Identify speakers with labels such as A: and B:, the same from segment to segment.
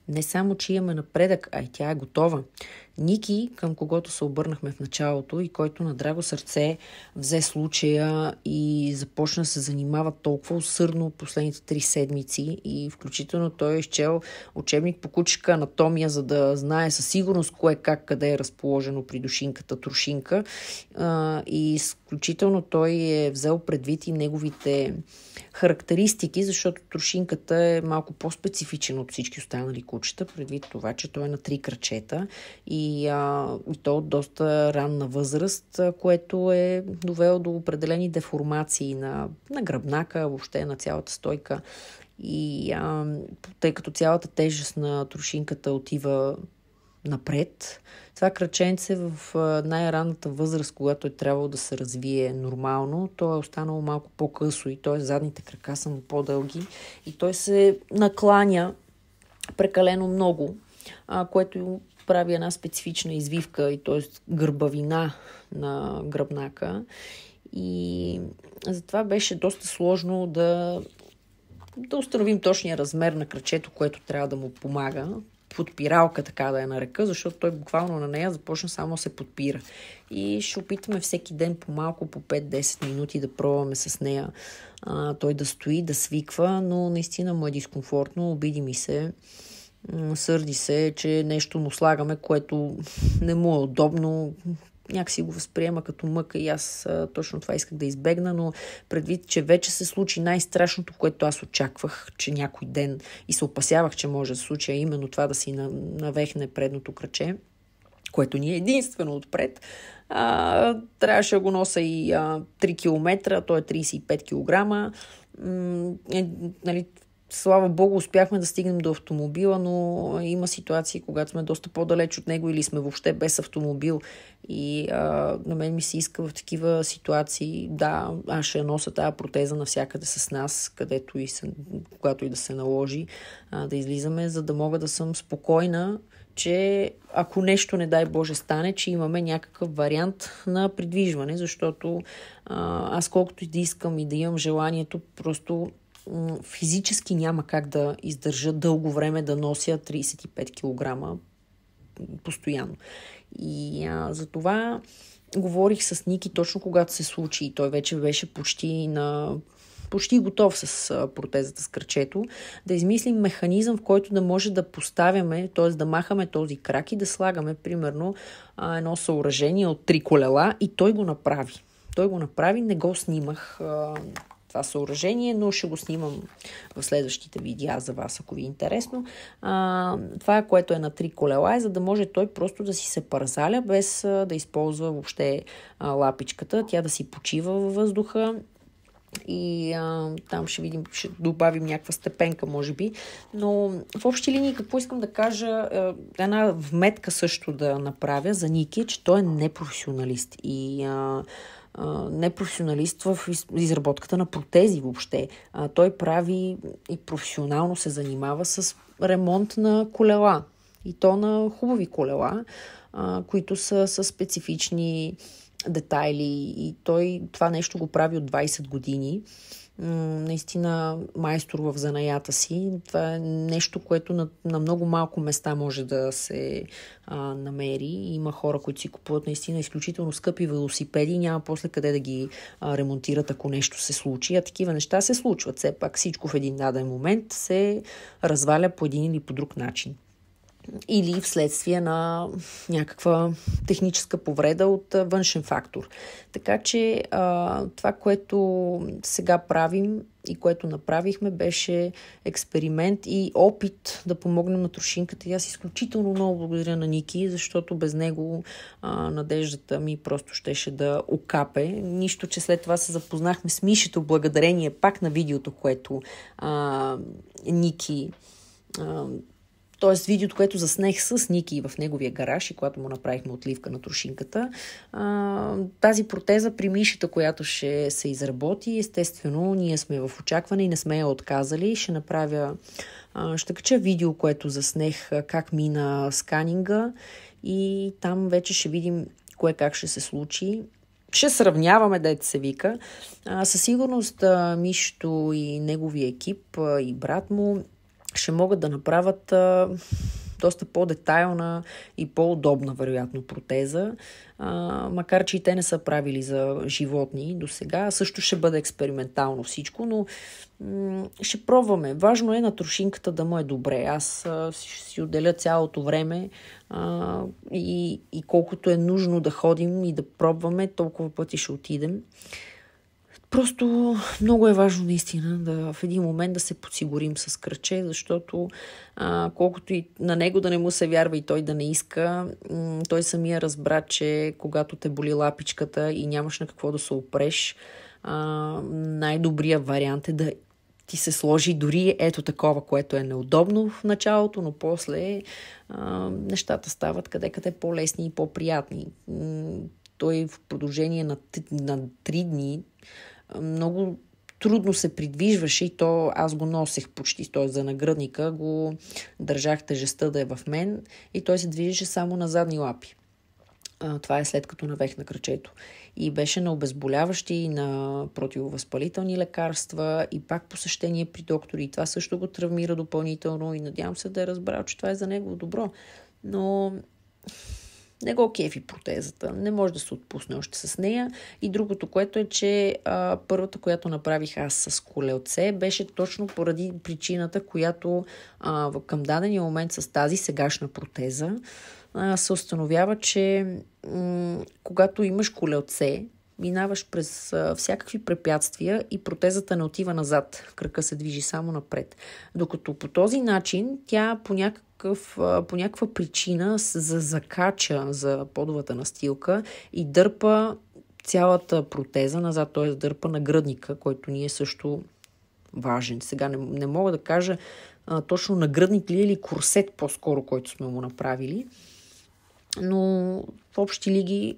A: Не само, че имаме напредък, а и тя е готова. Ники, към когото се обърнахме в началото и който на драго сърце взе случая и започна да се занимава толкова усърдно последните 3 седмици и включително той е изчел учебник по кучешка анатомия, за да знае със сигурност кое как къде е разположено при душинката трошинка, и изключително той е взел предвид и неговите характеристики, защото трошинката е малко по-специфичен от всички останали кучета, предвид това, че той е на 3 крачета и то от доста ранна възраст, което е довело до определени деформации на гръбнака, въобще на цялата стойка. И тъй като цялата тежест на трошинката отива напред, това краченце в най-ранната възраст, когато е трябвало да се развие нормално, то е останало малко по-късо и т.е. задните крака са му по-дълги и той се накланя прекалено много, което прави една специфична извивка и т.е. гърбавина на гръбнака и затова беше доста сложно да установим точния размер на крачето, което трябва да му помага. Подпиралка, така да я нарека, защото той буквално на нея започна само да се подпира. И ще опитаме всеки ден по малко, по 5-10 минути да пробваме с нея той да стои, да свиква, но наистина му е дискомфортно, обиди ми се, сърди се, че нещо му слагаме, което не му е удобно, някакси го възприема като мъка и аз точно това исках да избегна, но предвид, че вече се случи най-страшното, което аз очаквах, че някой ден и се опасявах, че може да се случи, именно това да си навехне предното краче, което ни е единствено отпред. Трябваше да го носа и 3 км, то е 35 кг. Нали, слава Богу, успяхме да стигнем до автомобила, но има ситуации, когато сме доста по-далеч от него или сме въобще без автомобил. И на мен ми се иска в такива ситуации, да, аз ще нося тази протеза навсякъде с нас, където когато и да се наложи, да излизаме, за да мога да съм спокойна, че ако нещо, не дай Боже, стане, че имаме някакъв вариант на придвижване, защото аз колкото и да искам и да имам желанието, просто физически няма как да издържа дълго време да нося 35 кг постоянно. И за това говорих с Ники точно когато се случи и той вече беше почти готов с протезата с крачето, да измислим механизъм, в който да може да поставяме, т.е. да махаме този крак и да слагаме примерно едно съоръжение от 3 колела и той го направи. Той го направи, не го снимах това съоръжение, но ще го снимам в следващите видеа за вас, ако ви е интересно. Това, което е на 3 колела, е за да може той просто да си се парзаля, без да използва въобще лапичката, тя да си почива във въздуха и там ще видим, ще добавим някаква степенка, може би. Но в общи линии, какво искам да кажа, една вметка също да направя за Ники, че той е непрофесионалист и непрофесионалист в изработката на протези въобще. Той прави и професионално се занимава с ремонт на колела. И то на хубави колела, които са с специфични детайли. И той това нещо го прави от 20 години. Наистина майстор в занаята си. Това е нещо, което на много малко места може да се намери. Има хора, които си купуват наистина изключително скъпи велосипеди, няма после къде да ги ремонтират, ако нещо се случи. А такива неща се случват. Все пак всичко в един даден момент се разваля по един или по друг начин. Или вследствие на някаква техническа повреда от външен фактор. Така че това, което сега правим и което направихме, беше експеримент и опит да помогнем на трошинката. И аз изключително много благодаря на Ники, защото без него надеждата ми просто щеше да окапе. Нищо, че след това се запознахме с Мишето, благодарение пак на видеото, което Ники... Т.е. видеото, което заснех с Ники в неговия гараж и когато му направихме отливка на трошинката. Тази протеза при Мишата, която ще се изработи, естествено, ние сме в очакване и не сме я отказали. Ще кача видео, което заснех как мина сканинга и там вече ще видим кое как ще се случи. Ще сравняваме, дете се вика. Със сигурност Мишето и неговия екип и брат му ще могат да направят доста по-детайлна и по-удобна, вероятно, протеза, макар че и те не са правили за животни до сега. Също ще бъде експериментално всичко, но ще пробваме. Важно е на трошинката да му е добре. Аз ще си отделя цялото време и колкото е нужно да ходим и да пробваме, толкова пъти ще отидем. Просто много е важно наистина в един момент да се подсигурим с кръче, защото колкото и на него да не му се вярва и той да не иска, той самия разбра, че когато те боли лапичката и нямаш на какво да се опреш, най-добрият вариант е да ти се сложи дори ето такова, което е неудобно в началото, но после нещата стават къде по-лесни и по-приятни. Той в продължение на 3 дни много трудно се придвижваше и то аз го носех почти, т.е. за нагръдника го държах тежестта да е в мен и той се движеше само на задни лапи. Това е след като навех на кръчето. И беше на обезболяващи, на противовъзпалителни лекарства и пак посещение при доктори. И това също го травмира допълнително и надявам се да е разбрал, че това е за него добро. Но не го кефи протезата. Не може да се отпусне още с нея. И другото, което е, че първата, която направих аз с колелце, беше точно поради причината, която към дадения момент с тази сегашна протеза се установява, че когато имаш колелце, минаваш през всякакви препятствия и протезата не отива назад. Кръка се движи само напред. Докато по този начин тя по някаква причина закача за подовата настилка и дърпа цялата протеза назад, т.е. дърпа нагръдника, който ни е също важен. Сега не мога да кажа точно нагръдник ли или курсет по-скоро, който сме му направили, но в общи лиги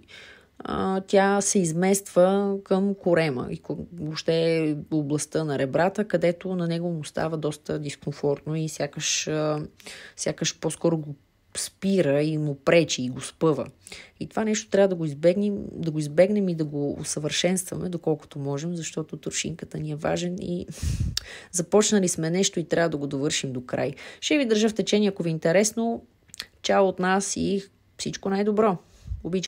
A: тя се измества към корема и въобще областта на ребрата, където на него му става доста дискомфортно и сякаш по-скоро го спира и му пречи и го спъва. И това нещо трябва да го избегнем и да го усъвършенстваме доколкото можем, защото трошинката ни е важен и започнали сме нещо и трябва да го довършим до край. Ще ви държа в течение, ако ви е интересно. Чао от нас и всичко най-добро! Обичам!